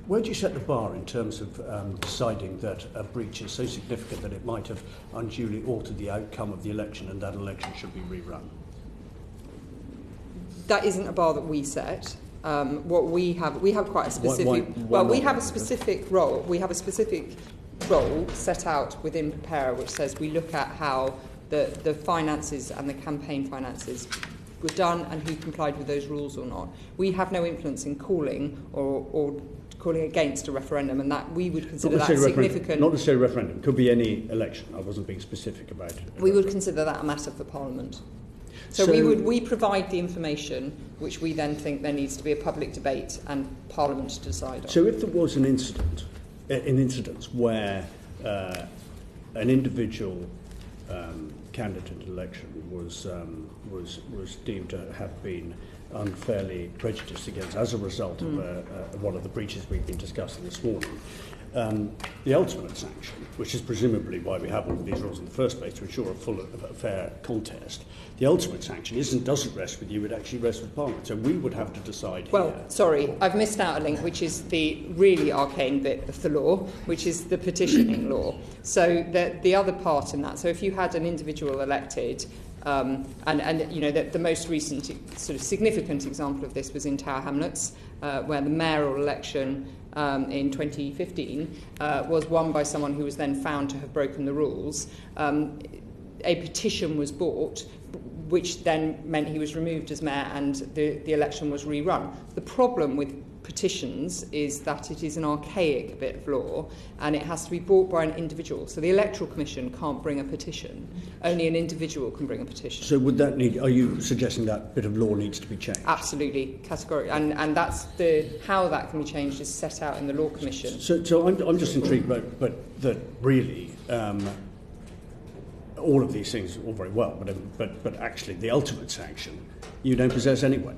Where do you set the bar in terms of deciding that a breach is so significant that it might have unduly altered the outcome of the election and that election should be rerun? That isn't a bar that we set. What we have quite a specific. We have a specific role. We have a specific role set out within Prepare, which says we look at how the finances and the campaign finances were done and who complied with those rules or not. We have no influence in calling or calling against a referendum, and that we would consider that significant. Not necessarily a referendum. Could be any election. I wasn't being specific about it. We would consider that a matter for Parliament. So we provide the information, which we then think there needs to be a public debate and Parliament to decide on. So if there was an incident where an individual candidate in election was deemed to have been unfairly prejudiced against as a result of one of the breaches we've been discussing this morning, the ultimate sanction, which is presumably why we have all of these rules in the first place, to ensure a fair contest, the ultimate sanction doesn't rest with you, it actually rests with Parliament. So we would have to decide here. Sorry, I've missed out a link, which is the really arcane bit of the law, which is the petitioning law. So the other part in that, so if you had an individual elected, and you know, the most recent sort of significant example of this was in Tower Hamlets, where the mayoral election in 2015 was won by someone who was then found to have broken the rules. A petition was brought, which then meant he was removed as mayor and the election was rerun. The problem with petitions is that it is an archaic bit of law and it has to be brought by an individual. So the Electoral Commission can't bring a petition. Only an individual can bring a petition. So are you suggesting that bit of law needs to be changed? Absolutely, categorically. And that's how that can be changed is set out in the Law Commission. So I'm just intrigued, but that really all of these things are all very well, but actually the ultimate sanction you don't possess anyway.